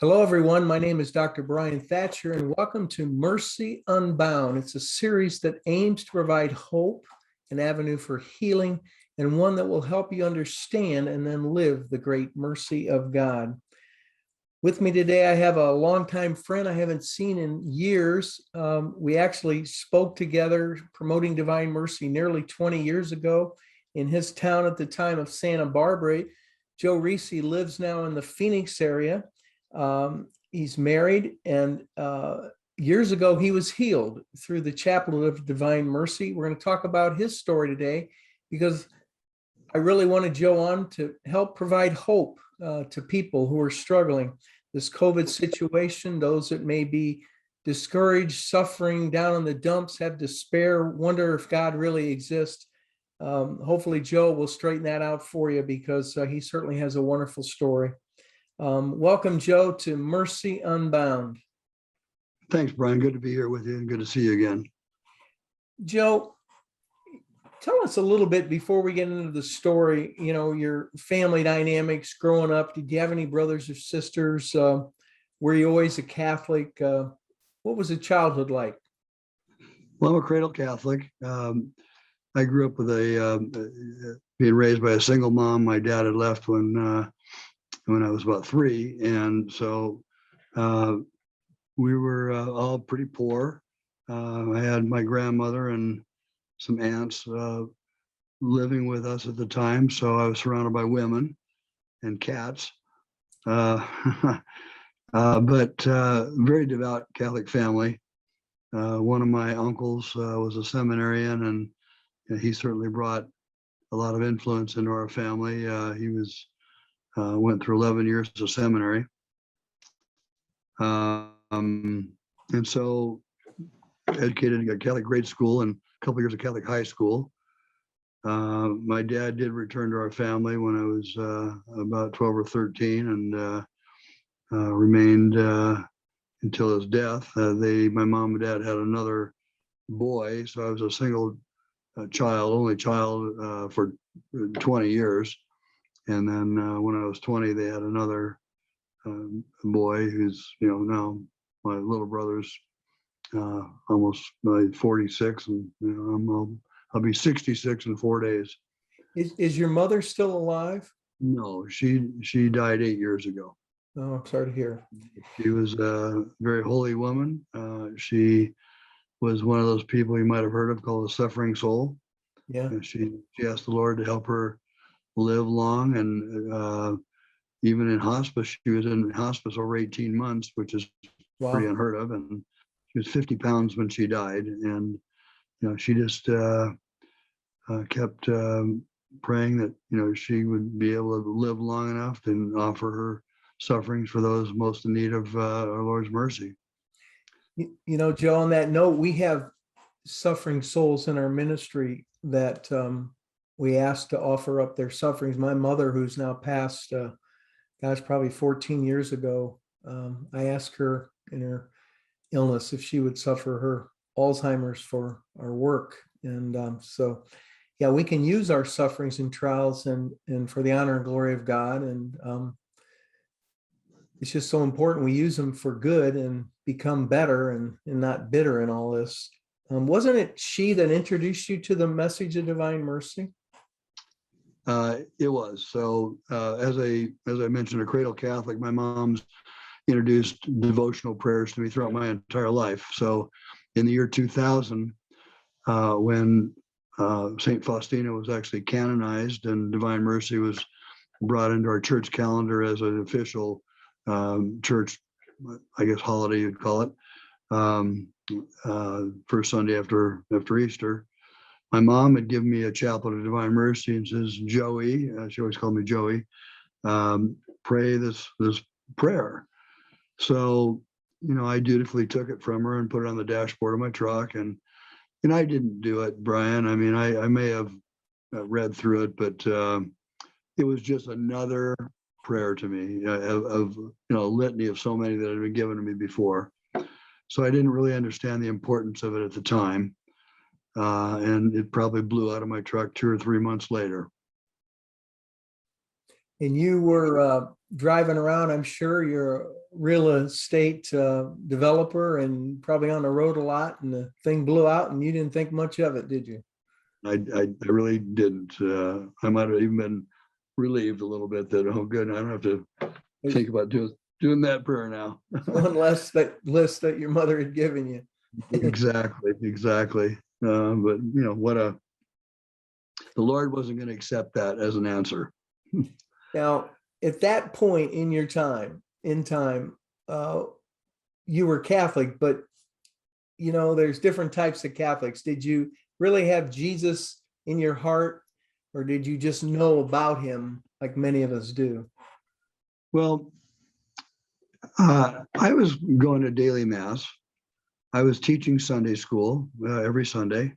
Hello, everyone. My name is Dr. Brian Thatcher, and welcome to Mercy Unbound. It's a series that aims to provide hope, an avenue for healing, and one that will help you understand and then live the great mercy of God. With me today, I have a longtime friend I haven't seen in years. We actually spoke together promoting Divine Mercy nearly 20 years ago in his town at the time of Santa Barbara. Joe Risi lives now in the Phoenix area. He's married, and years ago he was healed through the Chaplet of Divine Mercy. We're going to talk about his story today because I really wanted Joe on to help provide hope to people who are struggling. This COVID situation, those that may be discouraged, suffering, down in the dumps, have despair, wonder if God really exists. Hopefully Joe will straighten that out for you because he certainly has a wonderful story. Welcome, Joe, to Mercy Unbound. Thanks, Brian. Good to be here with you and good to see you again. Joe, tell us a little bit before we get into the story, your family dynamics growing up. Did you have any brothers or sisters? Were you always a Catholic? What was a childhood like? Well, I'm a cradle Catholic. I grew up with being raised by a single mom. My dad had left when I was about 3. And so we were all pretty poor. I had my grandmother and some aunts living with us at the time. So I was surrounded by women and cats, but very devout Catholic family. One of my uncles was a seminarian, and he certainly brought a lot of influence into our family. He went through 11 years of seminary. And so educated at Catholic grade school and a couple of years of Catholic high school. My dad did return to our family when I was about 12 or 13 and remained until his death. My mom and dad had another boy, so I was a single only child for 20 years. And then when I was 20, they had another boy who's, now my little brother's almost 46, and I'll be 66 in 4 days. Is your mother still alive? No, she died 8 years ago. Oh, I'm sorry to hear. She was a very holy woman. She was one of those people you might have heard of called a suffering soul. Yeah. And she asked the Lord to help her live long, and even in hospice, she was in hospice over 18 months, which is pretty unheard of. And she was 50 pounds when she died, and she just kept praying that she would be able to live long enough and offer her sufferings for those most in need of our Lord's mercy. Joe, on that note, we have suffering souls in our ministry that we asked to offer up their sufferings. My mother, who's now passed, probably 14 years ago, I asked her in her illness if she would suffer her Alzheimer's for our work. And so, yeah, we can use our sufferings and trials and for the honor and glory of God. And it's just so important we use them for good and become better and not bitter in all this. Wasn't it she that introduced you to the message of Divine Mercy? It was. So as I mentioned, a cradle Catholic, my mom's introduced devotional prayers to me throughout my entire life. So in the year 2000, when St. Faustina was actually canonized and Divine Mercy was brought into our church calendar as an official church, I guess, holiday you'd call it, first Sunday after Easter. My mom had given me a chaplet of Divine Mercy and says, Joey, she always called me Joey, pray this prayer. So, I dutifully took it from her and put it on the dashboard of my truck. And I didn't do it, Brian. I mean, I may have read through it, but it was just another prayer to me of a litany of so many that had been given to me before. So I didn't really understand the importance of it at the time. And it probably blew out of my truck 2 or 3 months later. And you were driving around, I'm sure you're real estate developer and probably on the road a lot, and the thing blew out and you didn't think much of it, did you? I really didn't. I might have even been relieved a little bit that, oh, good, I don't have to think about doing that prayer now. One less that list that your mother had given you. Exactly. But the Lord wasn't going to accept that as an answer. Now, at that point in time, you were Catholic, but there's different types of Catholics. Did you really have Jesus in your heart, or did you just know about him like many of us do? Well, I was going to daily mass. I was teaching Sunday school every Sunday.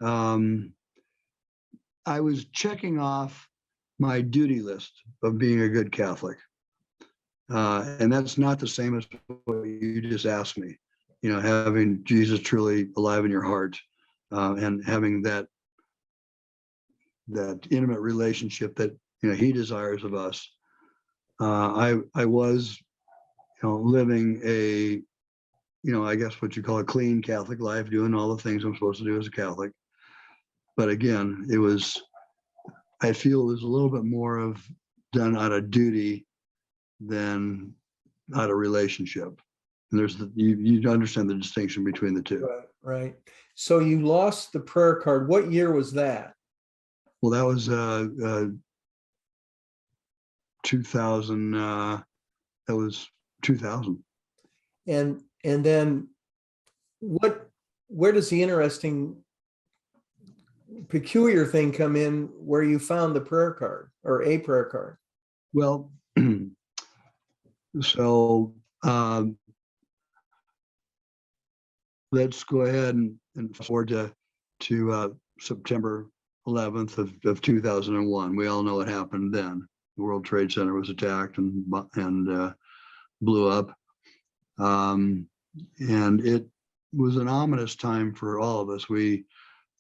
I was checking off my duty list of being a good Catholic. And that's not the same as what you just asked me, having Jesus truly alive in your heart, and having that intimate relationship that, he desires of us. I was, living a, I guess what you call a clean Catholic life, doing all the things I'm supposed to do as a Catholic. But again, I feel it was a little bit more of done out of duty than out of relationship. And you understand the distinction between the two. Right. So you lost the prayer card. What year was that? Well, that was 2000. That was 2000. And then where does the interesting peculiar thing come in where you found the prayer card or a prayer card? Well, so let's go ahead and forward to September 11th of 2001. We all know what happened then. The World Trade Center was attacked and blew up. And it was an ominous time for all of us. We,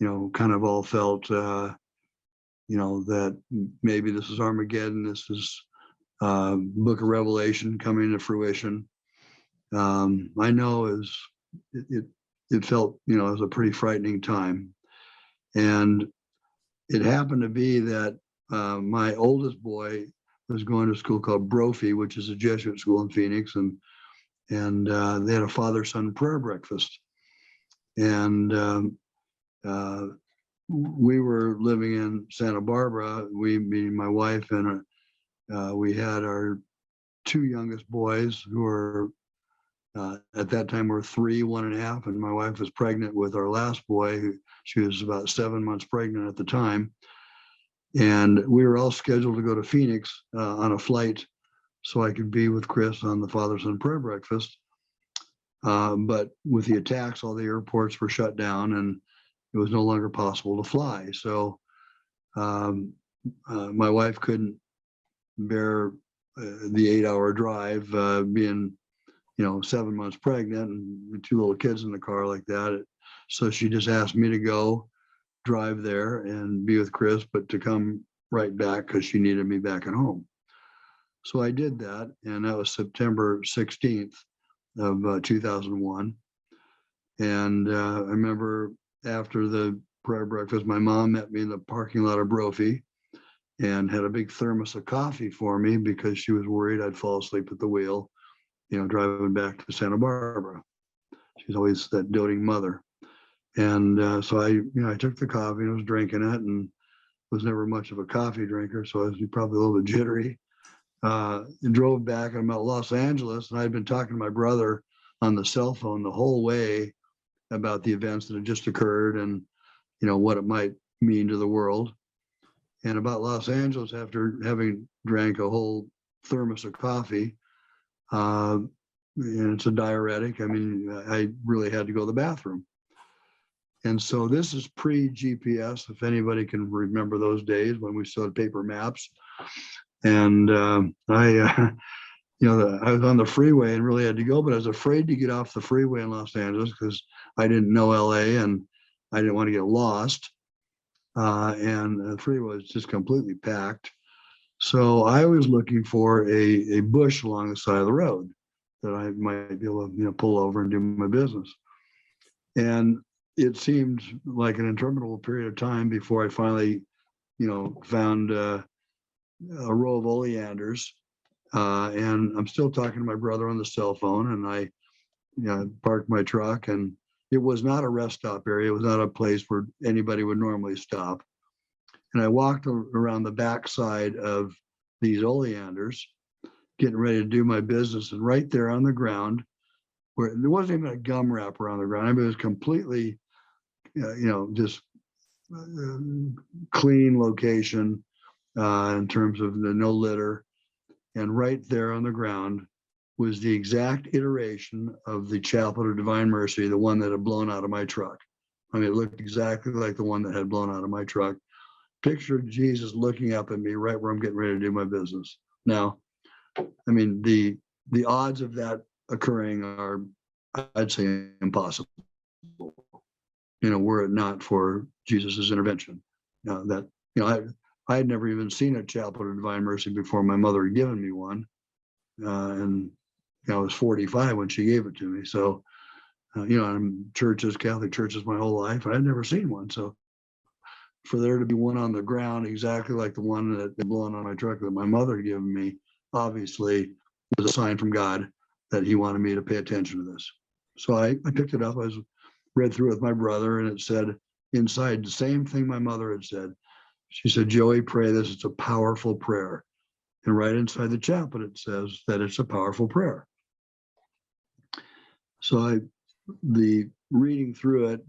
kind of all felt, that maybe this is Armageddon. This is Book of Revelation coming to fruition. I know it felt, it was a pretty frightening time. And it happened to be that my oldest boy was going to a school called Brophy, which is a Jesuit school in Phoenix, and they had a father-son prayer breakfast. And we were living in Santa Barbara, me, my wife, and we had our two youngest boys who were at that time were 3, 1.5, and my wife was pregnant with our last boy. She was about 7 months pregnant at the time. And we were all scheduled to go to Phoenix on a flight so I could be with Chris on the Father-Son prayer breakfast. But with the attacks, all the airports were shut down and it was no longer possible to fly. So my wife couldn't bear the 8-hour drive, being 7 months pregnant and 2 little kids in the car like that. So she just asked me to go drive there and be with Chris, but to come right back because she needed me back at home. So I did that, and that was September 16th of 2001. And I remember after the prayer breakfast, my mom met me in the parking lot of Brophy and had a big thermos of coffee for me because she was worried I'd fall asleep at the wheel, driving back to Santa Barbara. She's always that doting mother. And so I took the coffee and was drinking it, and was never much of a coffee drinker, so I was probably a little bit jittery. And drove back. I'm at Los Angeles, and I'd been talking to my brother on the cell phone the whole way about the events that had just occurred and what it might mean to the world. And about Los Angeles, after having drank a whole thermos of coffee, and it's a diuretic, I really had to go to the bathroom. And so this is pre-GPS, if anybody can remember those days when we still had paper maps. And I was on the freeway and really had to go, but I was afraid to get off the freeway in Los Angeles because I didn't know LA and I didn't want to get lost. And the freeway was just completely packed. So I was looking for a bush along the side of the road that I might be able to, pull over and do my business. And it seemed like an interminable period of time before I finally, found a row of oleanders. And I'm still talking to my brother on the cell phone, and I parked my truck, and it was not a rest stop area. It was not a place where anybody would normally stop. And I walked around the backside of these oleanders, getting ready to do my business. And right there on the ground, where there wasn't even a gum wrap around the ground, I mean, it was completely, just clean location in terms of the no litter. And right there on the ground was the exact iteration of the Chaplet of Divine Mercy, the one that had blown out of my truck. I mean, it looked exactly like the one that had blown out of my truck. Picture Jesus looking up at me right where I'm getting ready to do my business. Now, I mean, the odds of that occurring are, I'd say, impossible. Were it not for Jesus's intervention. I had never even seen a Chaplet of Divine Mercy before my mother had given me one, and I was 45 when she gave it to me. So, I'm Catholic churches my whole life, and I'd never seen one. So, for there to be one on the ground exactly like the one that had blown on my truck that my mother had given me, obviously was a sign from God that He wanted me to pay attention to this. So I picked it up. I read through it with my brother, and it said inside the same thing my mother had said. She said, "Joey, pray this. It's a powerful prayer." And right inside the chaplet, it says that it's a powerful prayer. So the reading through it,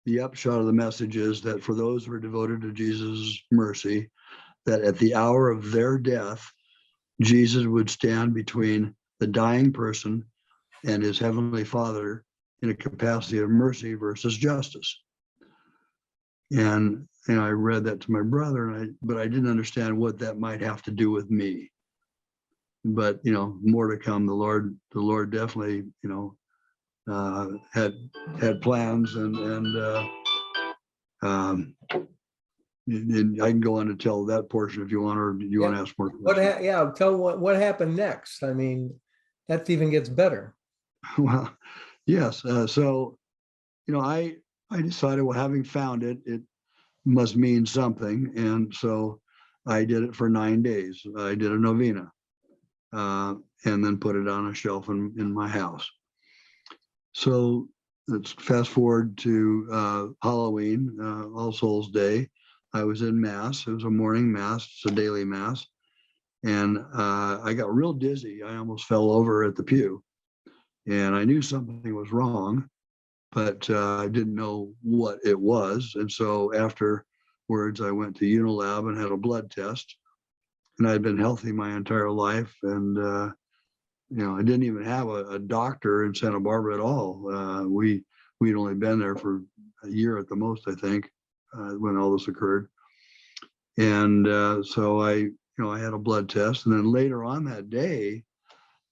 the upshot of the message is that for those who are devoted to Jesus' mercy, that at the hour of their death, Jesus would stand between the dying person and his heavenly Father in a capacity of mercy versus justice. And I read that to my brother, but I didn't understand what that might have to do with me. But more to come. The Lord definitely had plans, and I can go on to tell that portion if you want, or do you want to ask more questions? Tell what happened next. I mean, that even gets better. Well, yes. So, I decided, well, having found it, it must mean something. And so I did it for 9 days. I did a novena, and then put it on a shelf in my house. So let's fast forward to Halloween, All Souls Day. I was in Mass. It was a morning Mass. It's a daily Mass. And I got real dizzy. I almost fell over at the pew. And I knew something was wrong, but I didn't know what it was. And so afterwards, I went to Unilab and had a blood test. And I'd been healthy my entire life. And, I didn't even have a doctor in Santa Barbara at all. We'd only been there for a year at the most, I think, when all this occurred. And so I had a blood test. And then later on that day,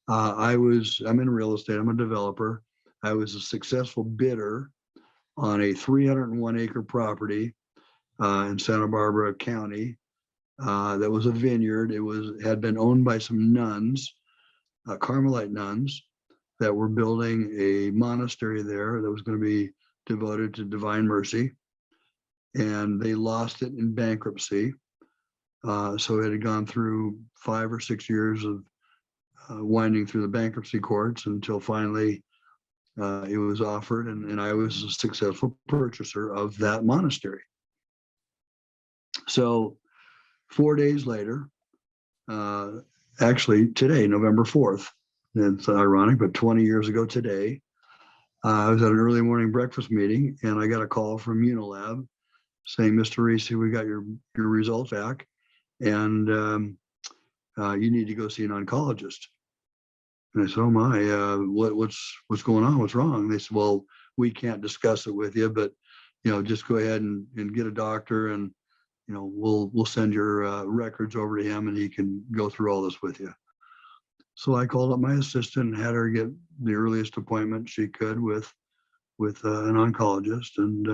I'm in real estate. I'm a developer. I was a successful bidder on a 301-acre property in Santa Barbara County. That was a vineyard. It had been owned by some nuns, Carmelite nuns, that were building a monastery there that was going to be devoted to Divine Mercy. And they lost it in bankruptcy. So it had gone through 5 or 6 years of winding through the bankruptcy courts until finally it was offered, and I was a successful purchaser of that monastery. So 4 days later, actually today, November 4th, it's ironic, but 20 years ago today, I was at an early morning breakfast meeting, and I got a call from Unilab saying, "Mr. Risi, we got your results back, and you need to go see an oncologist." And I said, "Oh my, what's going on? What's wrong?" And they said, "Well, we can't discuss it with you, but just go ahead and get a doctor, and we'll send your records over to him, and he can go through all this with you." So I called up my assistant and had her get the earliest appointment she could with an oncologist, and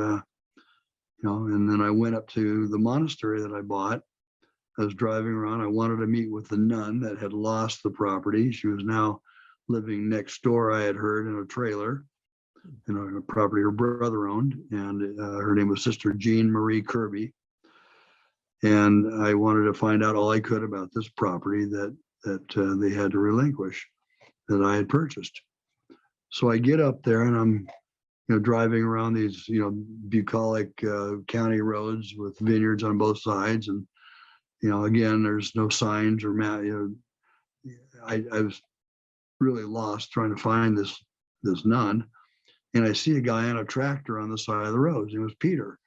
and then I went up to the monastery that I bought, I was driving around. I wanted to meet with the nun that had lost the property. She was now living next door, I had heard, in a trailer, in a property her brother owned. And her name was Sister Jean Marie Kirby. And I wanted to find out all I could about this property that they had to relinquish, that I had purchased. So I get up there and I'm driving around these, bucolic county roads with vineyards on both sides. And, again, there's no signs or map. I was really lost trying to find this nun. And I see a guy on a tractor on the side of the road. It was Peter.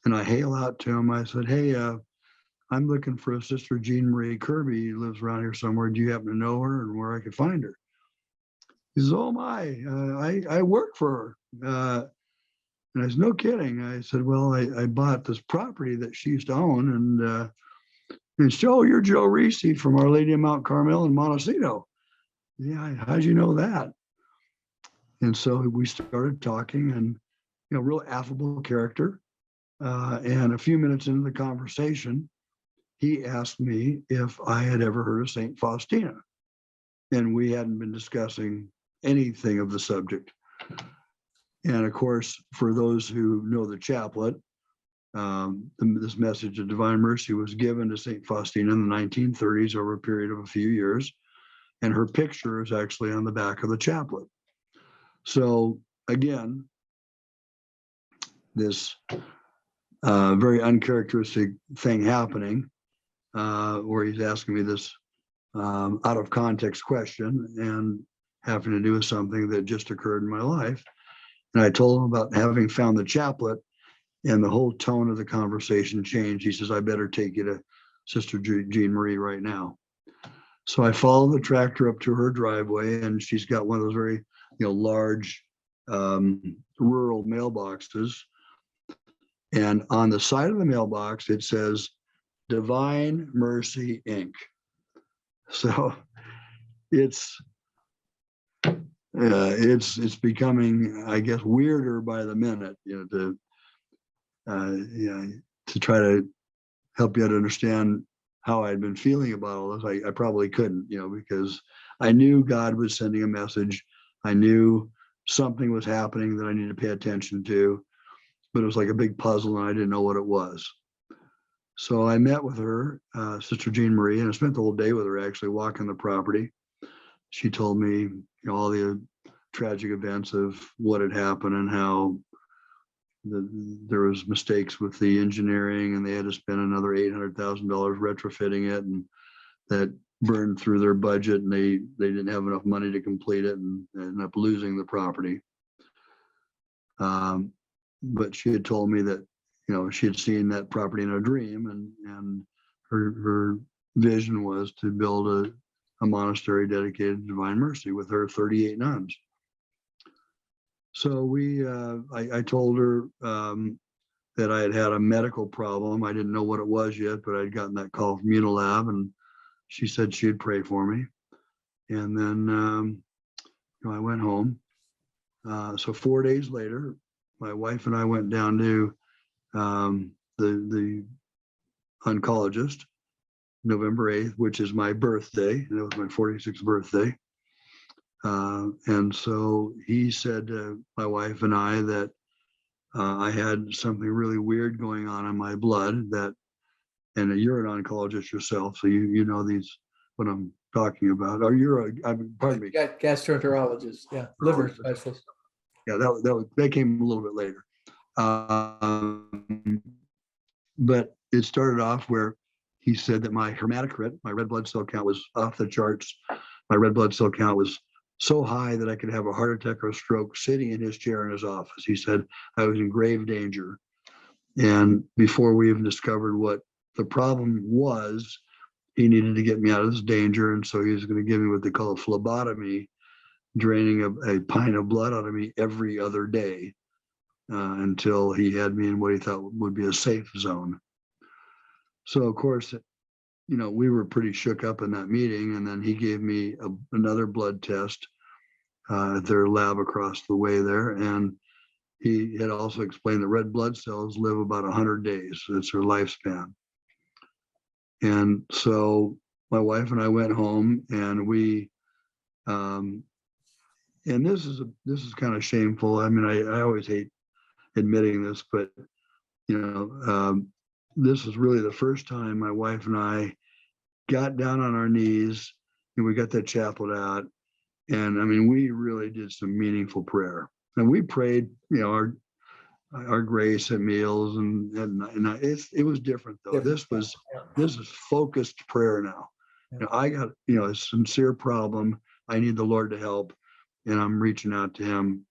And I hail out to him. I said, "Hey, I'm looking for a Sister Jean Marie Kirby. Who lives around here somewhere. Do you happen to know her and where I could find her?" He says, "Oh my, I work for her." And I said, "No kidding." I said, "Well, I bought this property that she used to own." And she, "Oh, you're Joe Risi from Our Lady of Mount Carmel in Montecito." "Yeah, how'd you know that?" And so we started talking, and real affable character. And a few minutes into the conversation, he asked me if I had ever heard of Saint Faustina, and we hadn't been discussing anything of the subject. And of course, for those who know the chaplet, this message of Divine Mercy was given to Saint Faustina in the 1930s over a period of a few years, and her picture is actually on the back of the chaplet. So again, this very uncharacteristic thing happening, where he's asking me this out of context question and having to do with something that just occurred in my life. And I told him about having found the chaplet, and the whole tone of the conversation changed. He says, "I better take you to Sister Jean Marie right now." So I followed the tractor up to her driveway, and she's got one of those very, large rural mailboxes. And on the side of the mailbox, it says Divine Mercy Inc. So it's becoming, I guess, weirder by the minute, to try to help you to understand how I'd been feeling about all this. I probably couldn't, because I knew God was sending a message. I knew something was happening that I needed to pay attention to, but it was like a big puzzle and I didn't know what it was. So I met with her, Sister Jean Marie, and I spent the whole day with her, actually walking the property. She told me all the tragic events of what had happened and how there was mistakes with the engineering, and they had to spend another $800,000 retrofitting it, and that burned through their budget, and they didn't have enough money to complete it and ended up losing the property. But she had told me that she had seen that property in a dream, and her vision was to build a monastery dedicated to Divine Mercy with her 38 nuns. So I told her that I had a medical problem. I didn't know what it was yet, but I'd gotten that call from Unilab, and she said she'd pray for me. And then I went home. So 4 days later, my wife and I went down to the oncologist, November 8th, which is my birthday, and it was my 46th birthday. And so he said to my wife and I that I had something really weird going on in my blood, and you're an oncologist yourself, so you know what I'm talking about. Or pardon me. Gastroenterologist, yeah, liver specialist. Yeah, that came a little bit later. But it started off where he said that my hematocrit, my red blood cell count, was off the charts. My red blood cell count was so high that I could have a heart attack or a stroke sitting in his chair in his office. He said I was in grave danger. And before we even discovered what the problem was, he needed to get me out of this danger. And so he was going to give me what they call a phlebotomy, draining a pint of blood out of me every other day until he had me in what he thought would be a safe zone. So, of course, we were pretty shook up in that meeting. And then he gave me another blood test at their lab across the way there. And he had also explained that red blood cells live about 100 days. It's their lifespan. And so my wife and I went home, and we, and this is kind of shameful. I mean, I always hate admitting this, but this is really the first time my wife and I got down on our knees and we got that chaplet out. And I mean, we really did some meaningful prayer, and we prayed, our grace at meals, and it was different though. This is focused prayer now. I got a sincere problem. I need the Lord to help, and I'm reaching out to Him,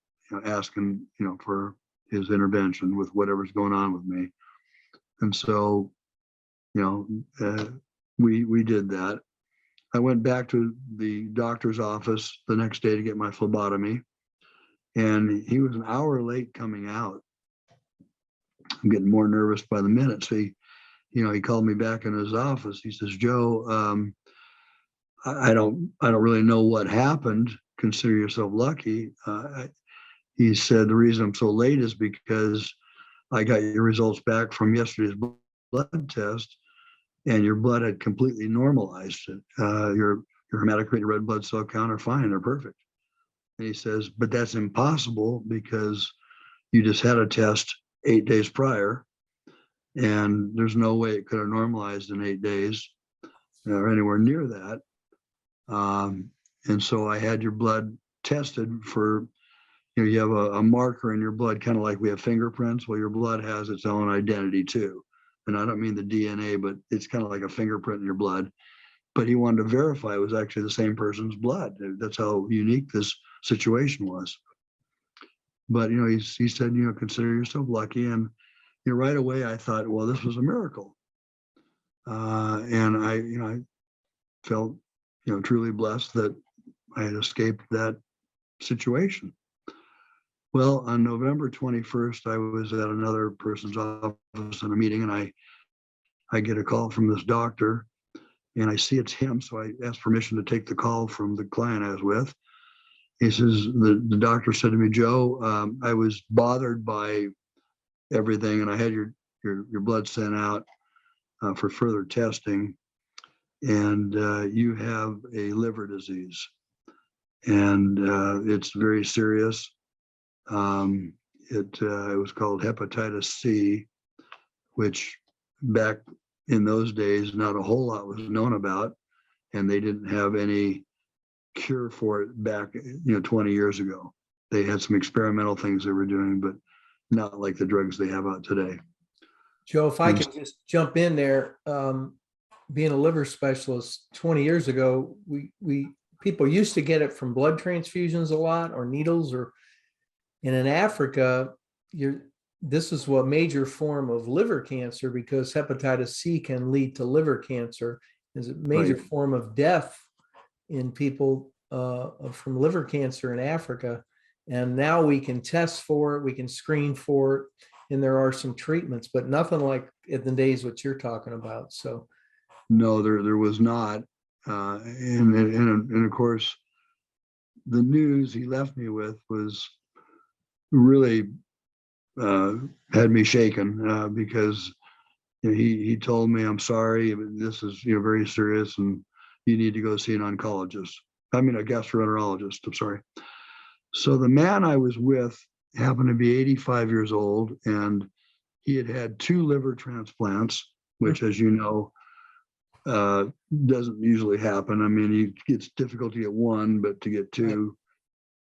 asking for His intervention with whatever's going on with me. And so, we did that. I went back to the doctor's office the next day to get my phlebotomy, and he was an hour late coming out. I'm getting more nervous by the minute. So he called me back in his office. He says, Joe, I don't really know what happened. Consider yourself lucky. He said, the reason I'm so late is because I got your results back from yesterday's blood test, and your blood had completely normalized it. Your hematocrit and red blood cell count are fine. They're perfect. And he says, but that's impossible because you just had a test 8 days prior, and there's no way it could have normalized in 8 days or anywhere near that. And so I had your blood tested for, you have a marker in your blood, kind of like we have fingerprints. Well, your blood has its own identity too. And I don't mean the DNA, but it's kind of like a fingerprint in your blood. But he wanted to verify it was actually the same person's blood. That's how unique this situation was. But he said, consider yourself lucky. And right away I thought, well, this was a miracle. And I felt truly blessed that I had escaped that situation. Well, on November 21st, I was at another person's office in a meeting, and I get a call from this doctor, and I see it's him. So I asked permission to take the call from the client I was with. He says, the doctor said to me, Joe, I was bothered by everything, and I had your blood sent out for further testing, and you have a liver disease, and it's very serious. It was called hepatitis C, which back in those days, not a whole lot was known about, and they didn't have any cure for it back 20 years ago. They had some experimental things they were doing, but not like the drugs they have out today. Joe, if I could just jump in there, being a liver specialist 20 years ago, people used to get it from blood transfusions a lot, or needles, and in Africa, this is a major form of liver cancer, because hepatitis C can lead to liver cancer. It's a major form of death in people from liver cancer in Africa. And now we can test for it, we can screen for it, and there are some treatments, but nothing like in the days what you're talking about. So no, there was not. And of course, the news he left me with was really had me shaken, because he told me, I'm sorry, this is very serious, and you need to go see an oncologist. I mean, a gastroenterologist, I'm sorry. So the man I was with happened to be 85 years old, and he had 2 liver transplants, which, as you know, doesn't usually happen. I mean, it's difficult to get 1, but to get 2.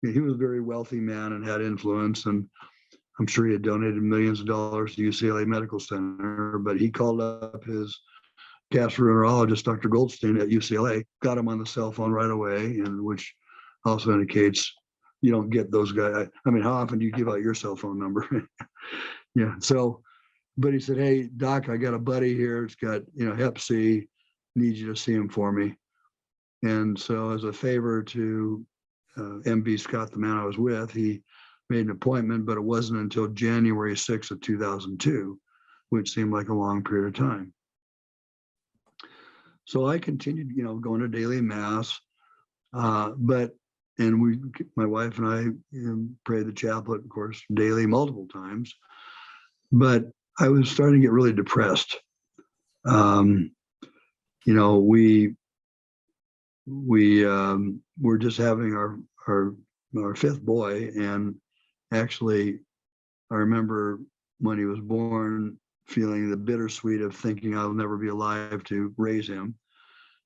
He was a very wealthy man and had influence, and I'm sure he had donated millions of dollars to UCLA Medical Center, but he called up his gastroenterologist, Dr. Goldstein at UCLA, got him on the cell phone right away, and which also indicates you don't get those guys. I mean, how often do you give out your cell phone number? Yeah. So, but he said, hey, doc, I got a buddy here. It's got, Hep C. Need you to see him for me. And so as a favor to MB Scott, the man I was with, he made an appointment, but it wasn't until January 6th of 2002, which seemed like a long period of time. So I continued, going to daily mass, and my wife and I pray the chaplet, of course, daily, multiple times. But I was starting to get really depressed. you know, we're just having our fifth boy, and actually, I remember when he was born, feeling the bittersweet of thinking I'll never be alive to raise him.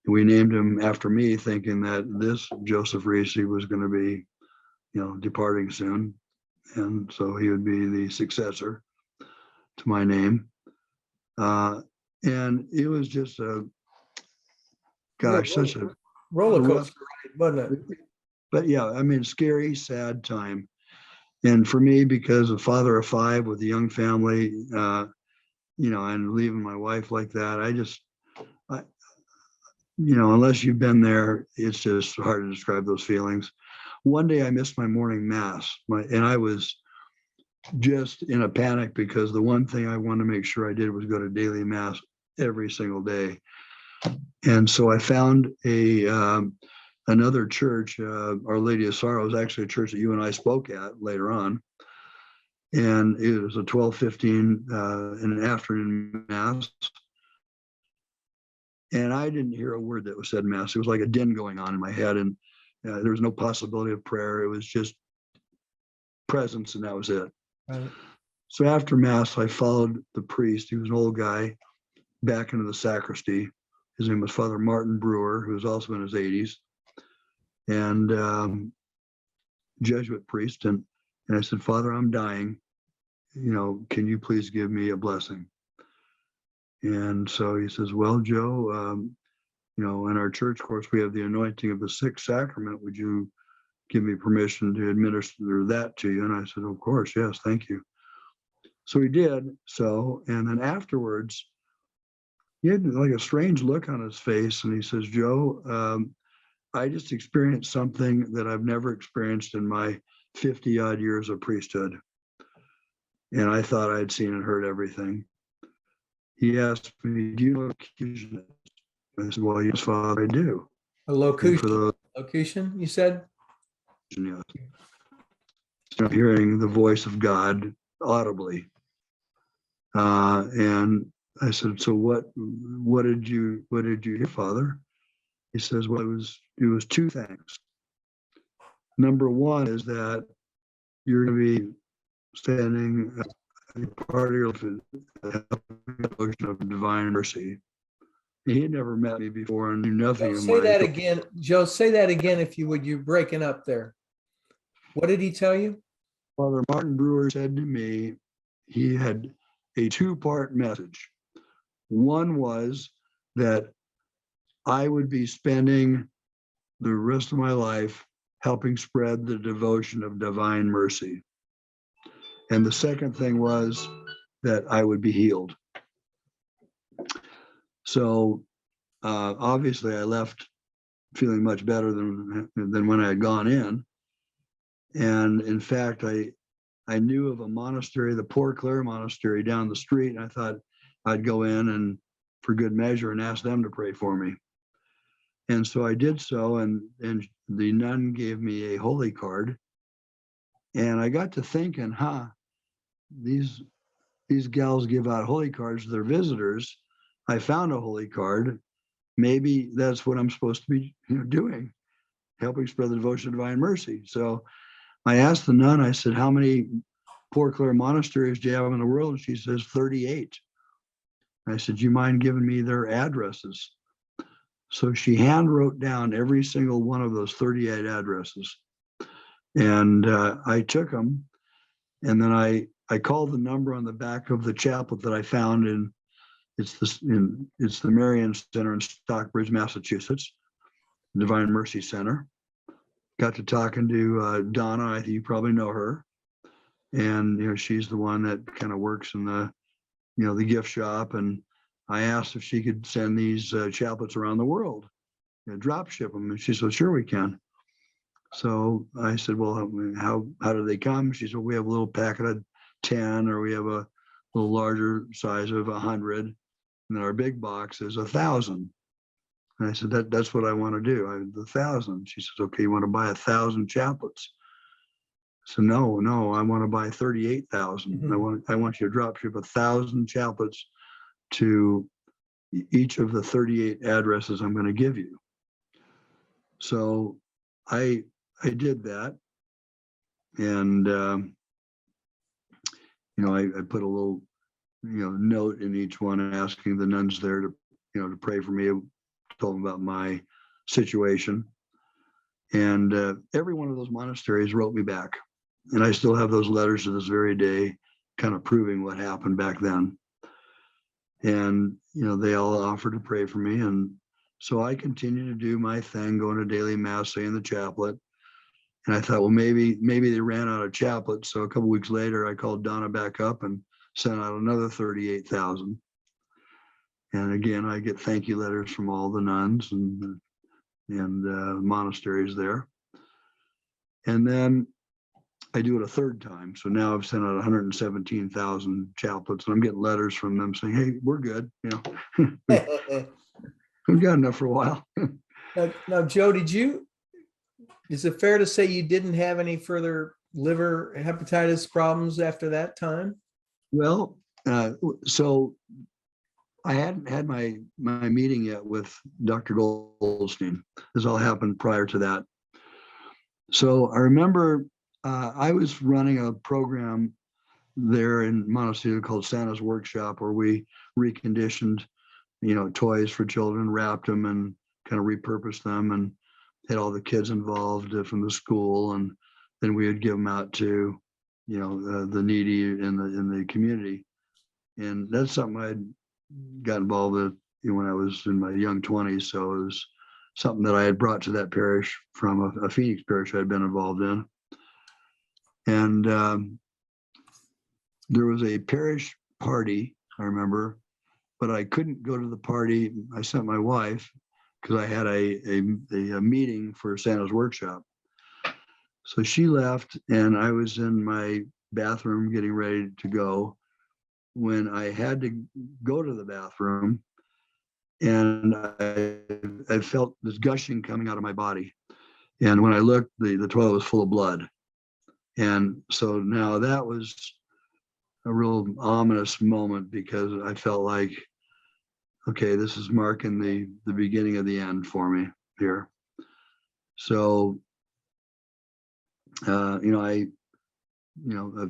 We named him after me, thinking that this Joseph Risi was going to be, departing soon, and so he would be the successor to my name. And it was just such a roller coaster ride, wasn't it? But yeah, I mean, scary, sad time. And for me, because a father of five with a young family, and leaving my wife like that, unless you've been there, it's just hard to describe those feelings. One day I missed my morning mass, and I was just in a panic because the one thing I wanted to make sure I did was go to daily mass every single day. And so I found another church, Our Lady of Sorrows, actually a church that you and I spoke at later on. And it was a 12:15 in an afternoon mass. And I didn't hear a word that was said in mass. It was like a din going on in my head, and there was no possibility of prayer. It was just presence, and that was it. Right. So after mass, I followed the priest. He was an old guy, back into the sacristy. His name was Father Martin Brewer, who was also in his 80s, and Jesuit priest. And I said, Father, I'm dying. Can you please give me a blessing? And so he says, well, Joe, in our church, of course, we have the anointing of the sixth sacrament. Would you give me permission to administer that to you? And I said, of course, yes, thank you. So he did so. And then afterwards, he had like a strange look on his face. And he says, Joe, I just experienced something that I've never experienced in my 50 odd years of priesthood. And I thought I'd seen and heard everything. He asked me, do you know what locution is? I said, well, yes, Father, I do. A locution. Locution, you said? Yes. Hearing the voice of God audibly. And I said, so what did you hear, Father? He says, well, it was two things. Number one is that you're going to be standing a part of the devotion of Divine Mercy. He had never met me before and knew nothing of Say that again, Joe. Say that again, if you would. You're breaking up there. What did he tell you? Father Martin Brewer said to me, he had a two-part message. One was that I would be spending the rest of my life helping spread the devotion of Divine Mercy. And the second thing was that I would be healed. So obviously I left feeling much better than when I had gone in. And in fact, I knew of a monastery, the Poor Clare Monastery down the street. And I thought I'd go in and for good measure and ask them to pray for me. And so I did so, and the nun gave me a holy card. And I got to thinking, these gals give out holy cards to their visitors. I found a holy card. Maybe that's what I'm supposed to be doing, helping spread the devotion of Divine Mercy. So I asked the nun, I said, how many Poor Clare monasteries do you have in the world? And she says, 38. I said, do you mind giving me their addresses? So she hand wrote down every single one of those 38 addresses. And I took them, and then I called the number on the back of the chaplet that I found in, it's the Marian Center in Stockbridge, Massachusetts, Divine Mercy Center. Got to talking to Donna. I think you probably know her. And, she's the one that kind of works in the gift shop. And I asked if she could send these chaplets around the world, drop ship them. And she said, sure, we can. So I said, well, how do they come? She said, we have a little packet of 10, or we have a little larger size of 100. And then our big box is 1,000. And I said, that's what I want to do. 1,000. She says, okay, you want to buy 1,000 chaplets? So no, I want to buy 38,000. I want you to drop ship 1,000 chaplets to each of the 38 addresses I'm going to give you. So I did that, and I put a little note in each one asking the nuns there to to pray for me. Told them about my situation, and every one of those monasteries wrote me back, and I still have those letters to this very day, kind of proving what happened back then. And they all offered to pray for me, and so I continued to do my thing, going to daily mass, saying the chaplet. And I thought, well, maybe they ran out of chaplets. So a couple of weeks later, I called Donna back up and sent out another 38,000. And again, I get thank you letters from all the nuns and monasteries there. And then I do it a third time. So now I've sent out 117,000 chaplets, and I'm getting letters from them saying, hey, we're good. We've got enough for a while. Now, Joe, is it fair to say you didn't have any further liver hepatitis problems after that time? Well, so I hadn't had my meeting yet with Dr. Goldstein. This all happened prior to that. So I remember I was running a program there in Montecito called Santa's Workshop, where we reconditioned, toys for children, wrapped them and kind of repurposed them, and had all the kids involved from the school, and then we would give them out to, the needy in the community. And that's something I'd got involved with when I was in my young 20s. So it was something that I had brought to that parish from a Phoenix parish I'd been involved in. And there was a parish party, I remember, but I couldn't go to the party. I sent my wife because I had a meeting for Santa's Workshop. So she left, and I was in my bathroom getting ready to go when I had to go to the bathroom, and I felt this gushing coming out of my body. And when I looked, the toilet was full of blood. And so now that was a real ominous moment, because I felt like, okay, this is marking the beginning of the end for me here. So, I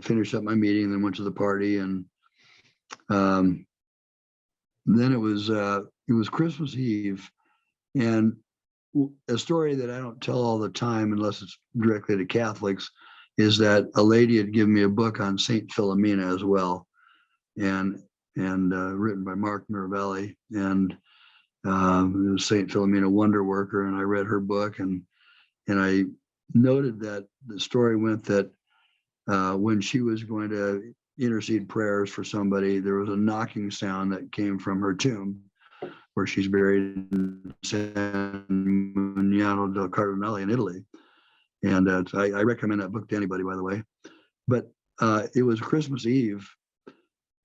finished up my meeting and then went to the party, and then it was Christmas Eve, and a story that I don't tell all the time unless it's directly to Catholics is that a lady had given me a book on Saint Philomena as well, and written by Mark Miravelli, and it was Saint Philomena Wonder Worker, and I read her book, and I noted that the story went that when she was going to intercede prayers for somebody, there was a knocking sound that came from her tomb, where she's buried in San Miniato del Cardinale in Italy. And I recommend that book to anybody, by the way. But it was Christmas Eve,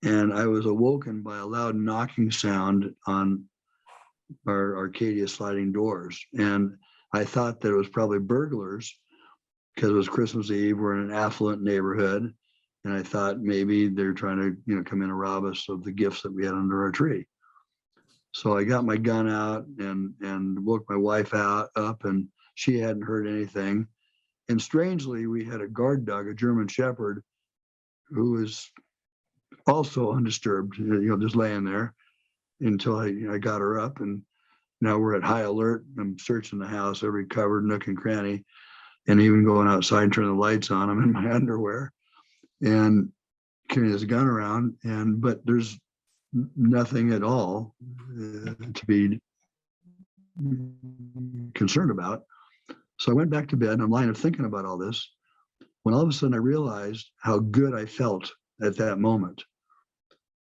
and I was awoken by a loud knocking sound on our Arcadia sliding doors. And I thought that it was probably burglars, because it was Christmas Eve. We're in an affluent neighborhood. And I thought maybe they're trying to, come in and rob us of the gifts that we had under our tree. So I got my gun out and woke my wife up, and she hadn't heard anything. And strangely, we had a guard dog, a German Shepherd, who was also undisturbed, just laying there until I got her up. And now we're at high alert. I'm searching the house, every cupboard, nook and cranny, and even going outside and turning the lights on. I'm in my underwear and carrying this gun around, but there's nothing at all to be concerned about. So I went back to bed, and I'm lying there thinking about all this, when all of a sudden I realized how good I felt at that moment.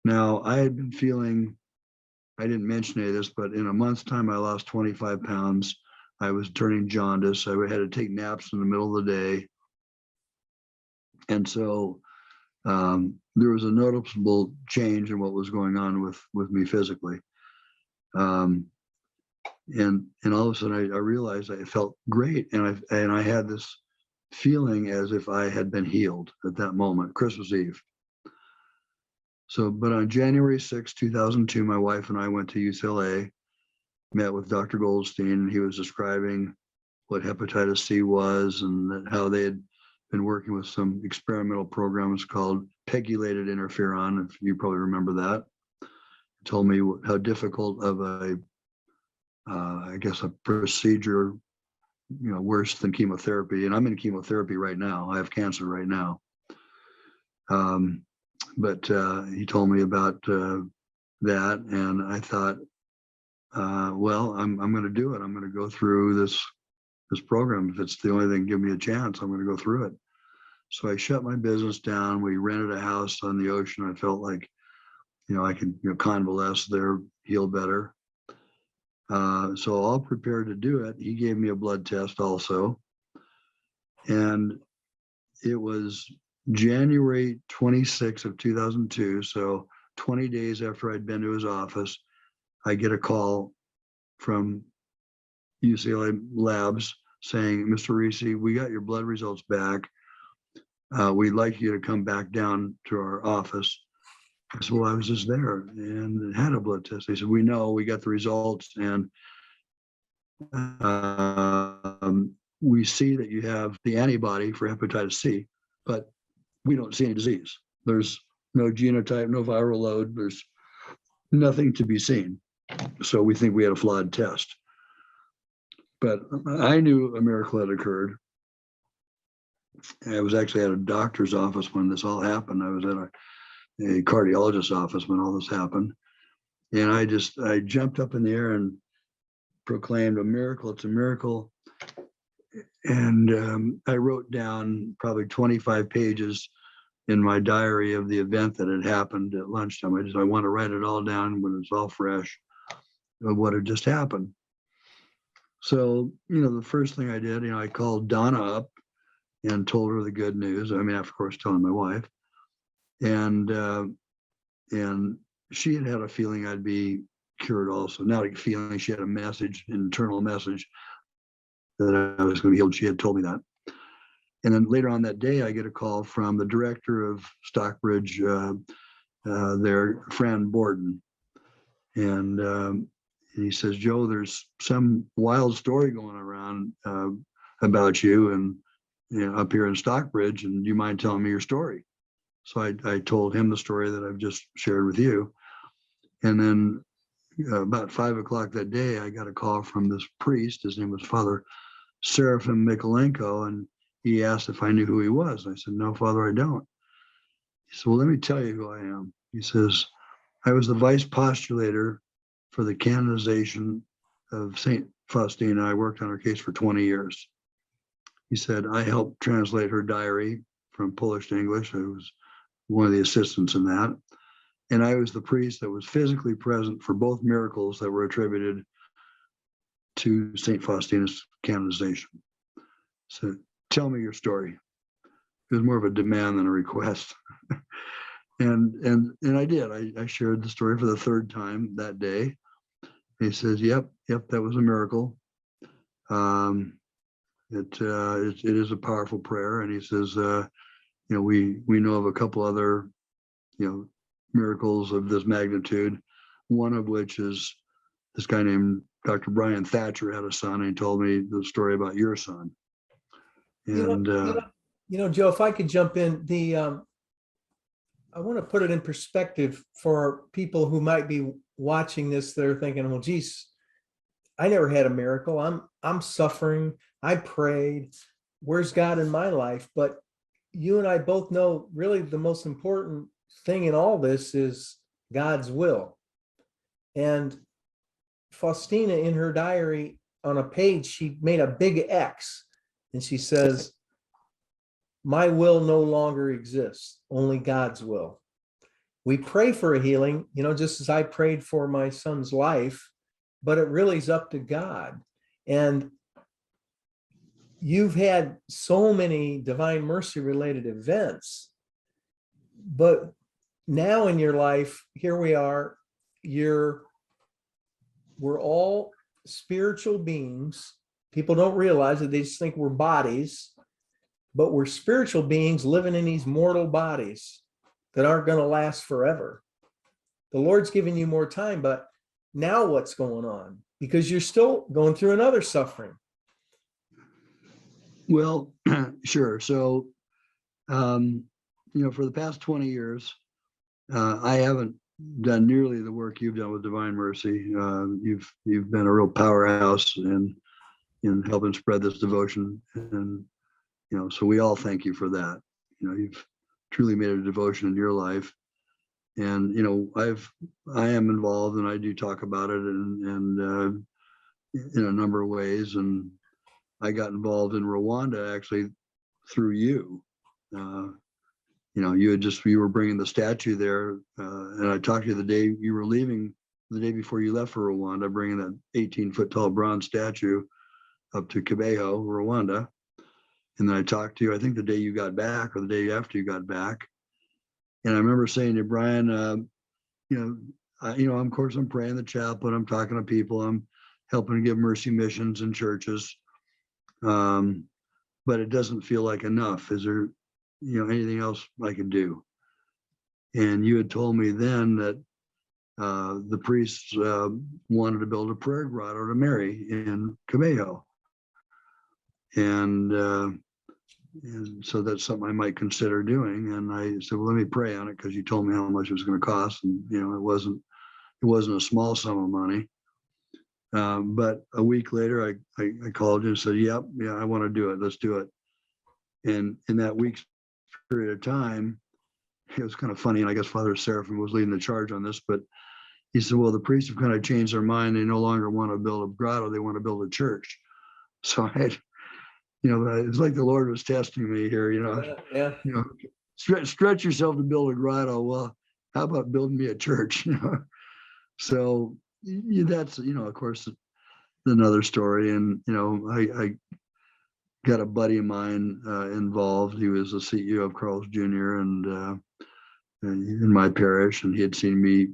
Now, I had been feeling, I didn't mention any of this, but in a month's time, I lost 25 pounds. I was turning jaundice. I had to take naps in the middle of the day. And so there was a noticeable change in what was going on with me physically. And all of a sudden I realized I felt great. And I had this feeling as if I had been healed at that moment, Christmas Eve. So, but on January 6, 2002, my wife and I went to UCLA, met with Dr. Goldstein, and he was describing what hepatitis C was and how they had been working with some experimental programs called pegylated interferon, if you probably remember that. He told me how difficult of a, I guess, a procedure, worse than chemotherapy. And I'm in chemotherapy right now. I have cancer right now. But he told me about that, and I thought, well, I'm going to do it. I'm going to go through this program. If it's the only thing give me a chance, I'm going to go through it. So I shut my business down. We rented a house on the ocean. I felt like, I could convalesce there, heal better. So all prepared to do it. He gave me a blood test also, and it was January 26th of 2002. So 20 days after I'd been to his office, I get a call from UCLA Labs saying, Mr. Risi, we got your blood results back. We'd like you to come back down to our office. I said, well, I was just there and had a blood test. They said, we know, we got the results, and we see that you have the antibody for hepatitis C, but we don't see any disease. There's no genotype, no viral load. There's nothing to be seen. So we think we had a flawed test. But I knew a miracle had occurred. I was actually at a doctor's office when this all happened. I was at a cardiologist's office when all this happened. And I jumped up in the air and proclaimed a miracle. It's a miracle. And I wrote down probably 25 pages in my diary of the event that had happened at lunchtime. I want to write it all down when it's all fresh of what had just happened. So, the first thing I did, I called Donna up and told her the good news. I mean, of course, telling my wife. And she had a feeling I'd be cured also. Not a feeling, she had a message, an internal message that I was going to be healed. She had told me that. And then later on that day, I get a call from the director of Stockbridge, their friend Borden. And he says, Joe, there's some wild story going around about you and up here in Stockbridge, and do you mind telling me your story? So I told him the story that I've just shared with you. And then about 5 o'clock that day, I got a call from this priest. His name was Father Seraphim Mikolenko, and he asked if I knew who he was. I said, no, Father, I don't. He said, well, let me tell you who I am. He says, I was the vice postulator for the canonization of St. Faustina. I worked on her case for 20 years. He said, I helped translate her diary from Polish to English. I was one of the assistants in that. And I was the priest that was physically present for both miracles that were attributed to St. Faustina's canonization. So tell me your story. It was more of a demand than a request. and I did. I shared the story for the third time that day. He says, yep, that was a miracle. It is a powerful prayer. And he says, we know of a couple other, miracles of this magnitude, one of which is this guy named Dr. Brian Thatcher had a son, and he told me the story about your son. And Joe, if I could jump in, I want to put it in perspective for people who might be watching this. They're thinking, well, geez, I never had a miracle. I'm suffering. I prayed. Where's God in my life? But you and I both know really the most important thing in all this is God's will. And Faustina, in her diary on a page, she made a big X, and she says, my will no longer exists, only God's will. We pray for a healing, just as I prayed for my son's life, but it really is up to God. And you've had so many Divine Mercy related events, but now in your life, here we are, we're all spiritual beings. People don't realize it. They just think we're bodies, but we're spiritual beings living in these mortal bodies. that aren't going to last forever. The Lord's giving you more time, but now what's going on? Because you're still going through another suffering. Well, sure. So, for the past 20 years, I haven't done nearly the work you've done with Divine Mercy. You've been a real powerhouse in helping spread this devotion, and so we all thank you for that. You've truly made a devotion in your life, and I am involved, and I do talk about it, and in a number of ways. And I got involved in Rwanda actually through you. You were bringing the statue there, and I talked to you the day you were leaving, the day before you left for Rwanda, bringing that 18-foot tall bronze statue up to Kibeho, Rwanda. And then I talked to you, I think the day you got back or the day after you got back. And I remember saying to Brian, of course I'm praying the chaplet, I'm talking to people, I'm helping to give mercy missions in churches. But it doesn't feel like enough. Is there, anything else I can do? And you had told me then that the priests wanted to build a prayer grotto to Mary in Kibeho. And so that's something I might consider doing. And I said, well, let me pray on it, because you told me how much it was going to cost. And, it wasn't a small sum of money. But a week later, I called you and said, yeah, I want to do it. Let's do it. And in that week's period of time, it was kind of funny. And I guess Father Seraphim was leading the charge on this, but he said, well, the priests have kind of changed their mind. They no longer want to build a grotto. They want to build a church. So it's like the Lord was testing me here, Yeah. Stretch yourself to build a grotto. Well, how about building me a church? So that's, of course, another story. And, I got a buddy of mine involved. He was the CEO of Carl's Jr. and in my parish, and he had seen me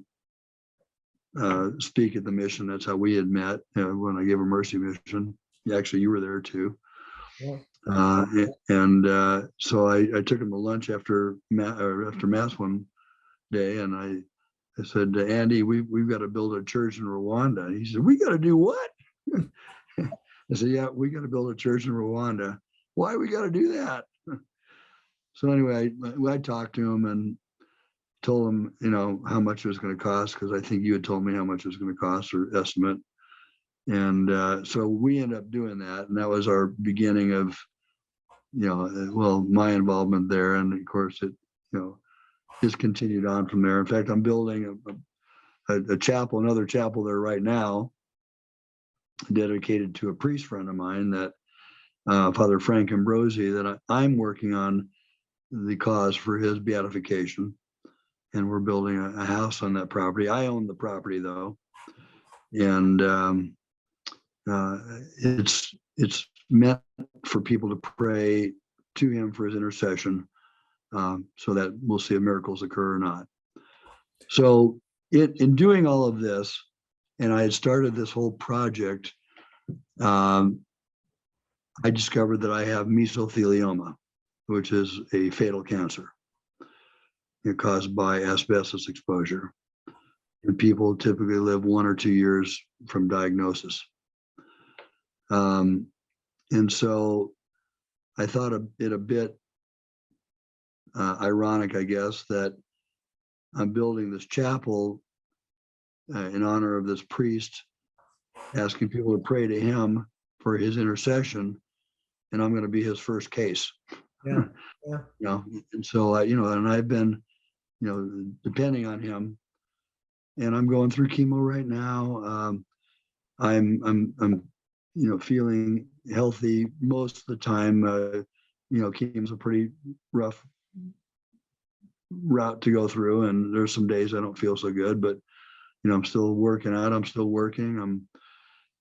speak at the mission. That's how we had met when I gave a mercy mission. Actually, you were there too. Yeah. So I took him to lunch after mass one day, and I said to Andy, we've got to build a church in Rwanda. And he said, we got to do what? I said, yeah, we got to build a church in Rwanda. Why we got to do that? So anyway, I talked to him and told him, how much it was going to cost, because I think you had told me how much it was going to cost, or estimate. And so we ended up doing that, and that was our beginning of, my involvement there. And of course, it, just continued on from there. In fact, I'm building a chapel, another chapel there right now, dedicated to a priest friend of mine, that Father Frank Ambrosi, that I'm working on the cause for his beatification. And we're building a house on that property. I own the property though. And it's meant for people to pray to him for his intercession, so that we'll see if miracles occur or not. So in doing all of this, and I had started this whole project, I discovered that I have mesothelioma, which is a fatal cancer caused by asbestos exposure. And people typically live 1 or 2 years from diagnosis. And so I thought it a bit ironic, I guess, that I'm building this chapel in honor of this priest, asking people to pray to him for his intercession, and I'm going to be his first case. Yeah. And so and I've been, depending on him, and I'm going through chemo right now. I'm feeling healthy most of the time. Chemo's a pretty rough route to go through, and there's some days I don't feel so good, but I'm still working out. I'm still working.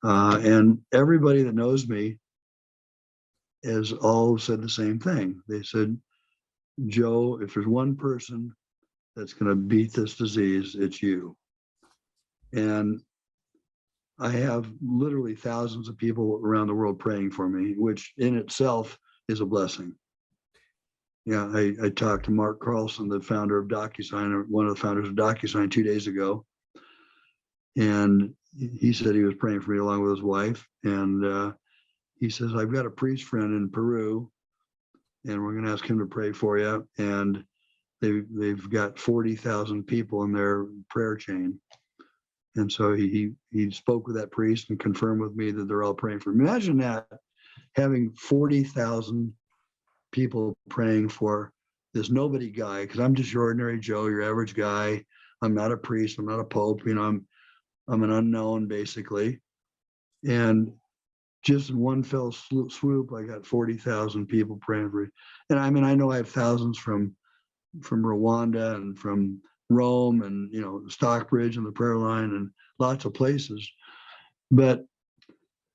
And everybody that knows me has all said the same thing. They said, Joe, if there's one person that's going to beat this disease, it's you. And I have literally thousands of people around the world praying for me, which in itself is a blessing. Yeah, I talked to Mark Carlson, the founder of DocuSign, or one of the founders of DocuSign 2 days ago. And he said he was praying for me along with his wife. And he says, I've got a priest friend in Peru, and we're going to ask him to pray for you. And they've got 40,000 people in their prayer chain. And so he spoke with that priest and confirmed with me that they're all praying for him. Imagine that, having 40,000 people praying for this nobody guy, because I'm just your ordinary Joe, your average guy. I'm not a priest. I'm not a pope. I'm an unknown, basically. And just in one fell swoop, I got 40,000 people praying for me. And I mean, I know I have thousands from Rwanda and from Rome and, Stockbridge and the prayer line and lots of places. But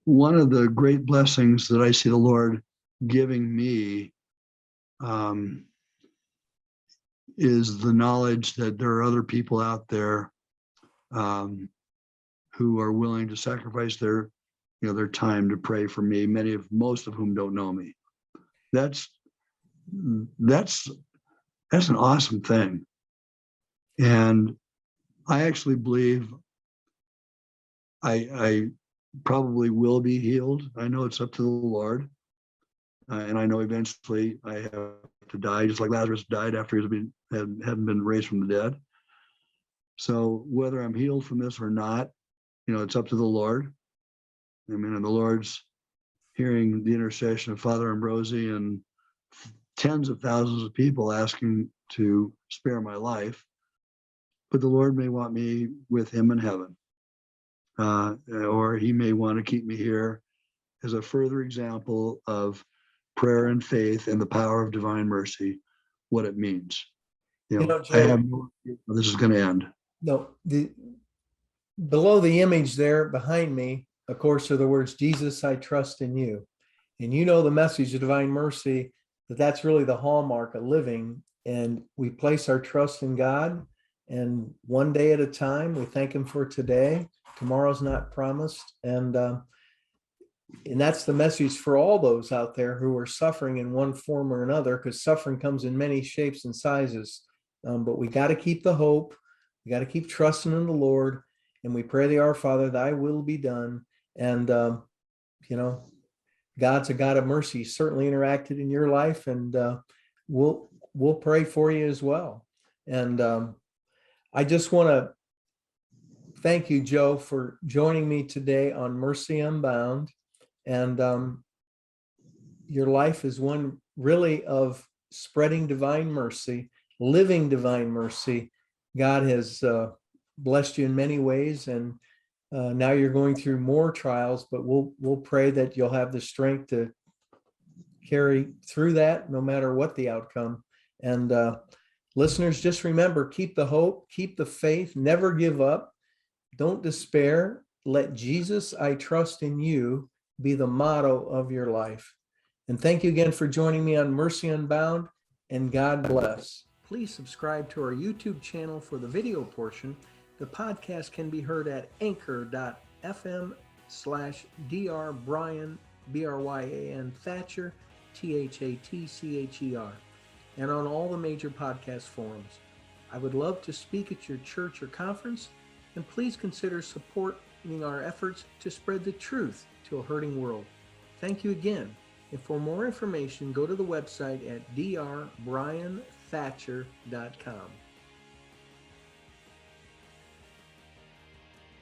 one of the great blessings that I see the Lord giving me is the knowledge that there are other people out there who are willing to sacrifice their time to pray for me, most of whom don't know me. That's an awesome thing. And I actually believe I probably will be healed. I know it's up to the Lord. And I know eventually I have to die, just like Lazarus died after he hadn't been raised from the dead. So whether I'm healed from this or not, it's up to the Lord. I mean, and the Lord's hearing the intercession of Father Ambrosi and tens of thousands of people asking to spare my life. But the Lord may want me with him in heaven. Or he may want to keep me here as a further example of prayer and faith and the power of divine mercy, what it means. Joe, I have no idea how this is going to end. No, below the image there behind me, of course, are the words, Jesus, I trust in you. And the message of divine mercy, that's really the hallmark of living. And we place our trust in God, and one day at a time, we thank him for today. Tomorrow's not promised. And that's the message for all those out there who are suffering in one form or another, because suffering comes in many shapes and sizes. But we got to keep the hope. We got to keep trusting in the Lord. And we pray the Our Father, thy will be done. And, God's a God of mercy. He's certainly interacted in your life, and we'll pray for you as well. And I just want to thank you, Joe, for joining me today on Mercy Unbound. And your life is one really of spreading divine mercy, living divine mercy. God has blessed you in many ways, and now you're going through more trials, but we'll pray that you'll have the strength to carry through that no matter what the outcome. And listeners, just remember, keep the hope, keep the faith, never give up, don't despair. Let Jesus, I trust in you, be the motto of your life. And thank you again for joining me on Mercy Unbound, and God bless. Please subscribe to our YouTube channel for the video portion. The podcast can be heard at anchor.fm/Dr. Brian, Bryan Thatcher, Thatcher, and on all the major podcast forums. I would love to speak at your church or conference, and please consider supporting our efforts to spread the truth to a hurting world. Thank you again. And for more information, go to the website at drbrianthatcher.com.